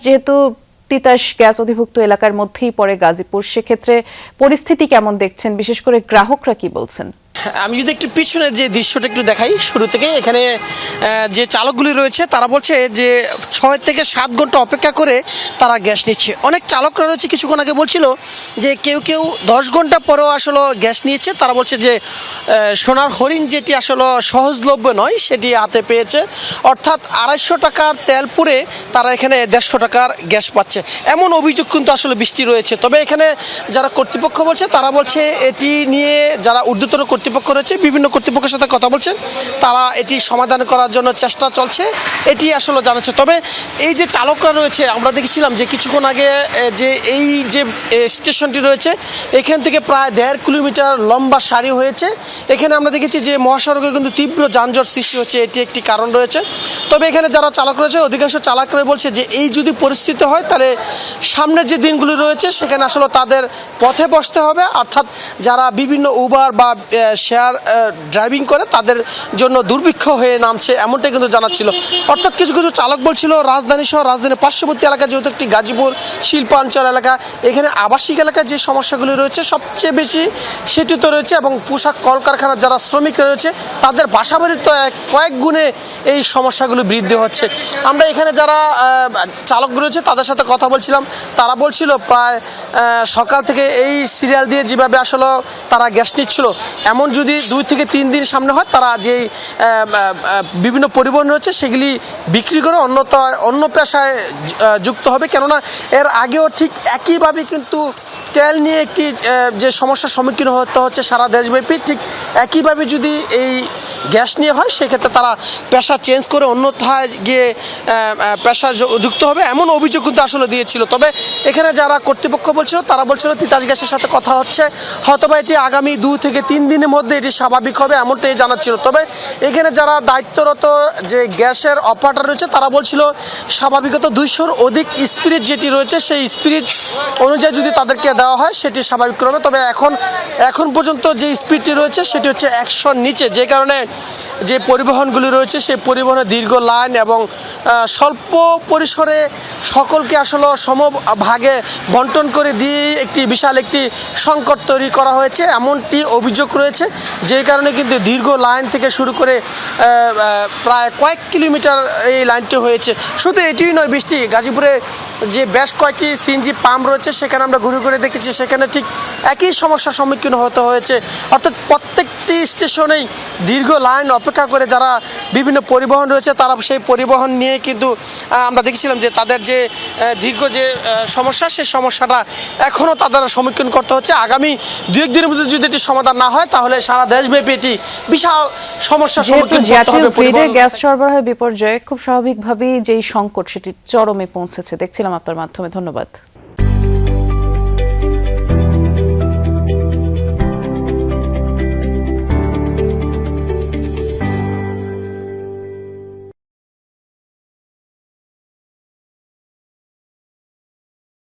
যেহেতু তিতাস গ্যাস অধিভুক্ত এলাকার মধ্যেই পড়ে গাজীপুর, সেক্ষেত্রে পরিস্থিতি কেমন দেখছেন, বিশেষ করে গ্রাহকরা কি বলছেন? আমি যদি একটু পিছনের যে দৃশ্যটা একটু দেখাই শুরু থেকে, এখানে যে চালকগুলি রয়েছে তারা বলছে যে 6 থেকে 7 ঘন্টা অপেক্ষা করে তারা গ্যাস নিচ্ছে। অনেক চালকরা রয়েছে কিছুক্ষণ আগে বলছিল যে কেউ 10 ঘন্টা পরেও আসলে গ্যাস নিয়েছে। তারা বলছে যে সোনার হরিণ যেটি আসলে সহজলভ্য নয় সেটি হাতে পেয়েছে, অর্থাৎ 250 টাকার তেল পুরে তারা এখানে 150 টাকার গ্যাস পাচ্ছে, এমন অভিযোগ কিন্তু আসলে বৃষ্টি রয়েছে। তবে এখানে যারা কর্তৃপক্ষ বলছে তারা বলছে এটি নিয়ে যারা ঊর্ধ্বতন কর্তৃপক্ষ রয়েছে বিভিন্ন কর্তৃপক্ষের সাথে কথা বলছেন, তারা এটি সমাধান করার জন্য চেষ্টা চলছে, এটি আসলে জানাচ্ছে। তবে এই যে চালকরা রয়েছে, আমরা দেখেছিলাম যে কিছুক্ষণ আগে যে এই যে স্টেশনটি রয়েছে এখান থেকে প্রায় 1.5 কিলোমিটার লম্বা সারি হয়েছে। এখানে আমরা দেখেছি যে মহাসড়কে কিন্তু তীব্র যানজট সৃষ্টি হচ্ছে, এটি একটি কারণ রয়েছে। তবে এখানে যারা চালক রয়েছে অধিকাংশ চালকরাই বলছে যে এই যদি পরিস্থিতি হয় তাহলে সামনের যে দিনগুলি রয়েছে সেখানে আসলে তাদের পথে বসতে হবে, অর্থাৎ যারা বিভিন্ন উবার বা শেয়ার ড্রাইভিং করে তাদের জন্য দুর্ভিক্ষ হয়ে নামছে, এমনটাই কিন্তু জানাচ্ছিল। অর্থাৎ কিছু কিছু চালক বলছিল রাজধানী সহ রাজধানীর পার্শ্ববর্তী এলাকা যেহেতু একটি গাজীপুর শিল্পাঞ্চল এলাকা, এখানে আবাসিক এলাকায় যে সমস্যাগুলি রয়েছে সবচেয়ে বেশি সেটি তো রয়েছে, এবং পোশাক কলকারখানার যারা শ্রমিকরা রয়েছে তাদের বাসাবাড়ির তো কয়েক গুণে এই সমস্যাগুলি বৃদ্ধি হচ্ছে। আমরা এখানে যারা চালক রয়েছে তাদের সাথে কথা বলছিলাম, তারা বলছিল প্রায় সকাল থেকে এই সিরিয়াল দিয়ে যেভাবে আসলে তারা গ্যাস নিচ্ছিল, এমন যদি 2 থেকে 3 দিন সামনে হয় তারা যেই বিভিন্ন পরিবহন রয়েছে সেগুলি বিক্রি করে অন্য পেশায় যুক্ত হবে। কেননা এর আগেও ঠিক একইভাবে কিন্তু তেল নিয়ে একটি যে সমস্যার সম্মুখীন হতে হচ্ছে সারা দেশব্যাপী, ঠিক একইভাবে যদি এই গ্যাস নিয়ে হয় সেক্ষেত্রে তারা পেশা চেঞ্জ করে অন্যথায় গিয়ে পেশা যুক্ত হবে, এমন অভিযোগ কিন্তু আসলে দিয়েছিল। তবে এখানে যারা কর্তৃপক্ষ বলছিল তারা বলছিল তিতাস গ্যাসের সাথে কথা হচ্ছে, হয়তোবা এটি আগামী 2 থেকে 3 দিনের মধ্যে এটি স্বাভাবিক হবে, এমনটাই জানাচ্ছিল। তবে এখানে যারা দায়িত্বরত যে গ্যাসের অপারেটর রয়েছে তারা বলছিল স্বাভাবিকত 200-র অধিক স্পিরিট যেটি রয়েছে সেই স্পিরিট অনুযায়ী যদি তাদেরকে দেওয়া হয় সেটি স্বাভাবিক হবে। তবে এখন পর্যন্ত যে স্পিডটি রয়েছে সেটি হচ্ছে 100-র নিচে, যে কারণে যে পরিবহনগুলি রয়েছে সেই পরিবহনের দীর্ঘ লাইন এবং স্বল্প পরিসরে সকলকে আসলে সমভাগে বন্টন করে দিয়ে একটি বিশাল একটি সংকট তৈরি করা হয়েছে, এমনটি অভিযোগ রয়েছে। যে কারণে কিন্তু দীর্ঘ লাইন থেকে শুরু করে প্রায় কয়েক কিলোমিটার এই লাইনটি হয়েছে। শুধু এটিই নয়, বৃষ্টি গাজীপুরে যে বেশ কয়েকটি সিএনজি পাম্প রয়েছে সেখানে আমরা ঘুরে ঘুরে দেখেছি, সেখানে ঠিক একই সমস্যার সম্মুখীন হতে হয়েছে। অর্থাৎ প্রত্যেকটি স্টেশনেই দীর্ঘ লাইন অপেক্ষা করে যারা বিভিন্ন পরিবহন রয়েছে তারা সেই পরিবহন নিয়ে কিন্তু আমরা দেখেছিলাম যে তাদের যে দীর্ঘ যে সমস্যা সেই সমস্যাটা এখনও তাদের সম্মুখীন করতে হচ্ছে। আগামী 2-1 দিনের মধ্যে যদি এটি সমাধান না হয় তাহলে সারা দেশব্যাপী এটি বিশাল সমস্যার সম্মুখীন করতে হবে। গ্যাস সরবরাহের বিপর্যয়ে খুব স্বাভাবিকভাবেই যেই সংকট সেটি চরমে পৌঁছেছে দেখছিলাম আপনার মাধ্যমে। ধন্যবাদ।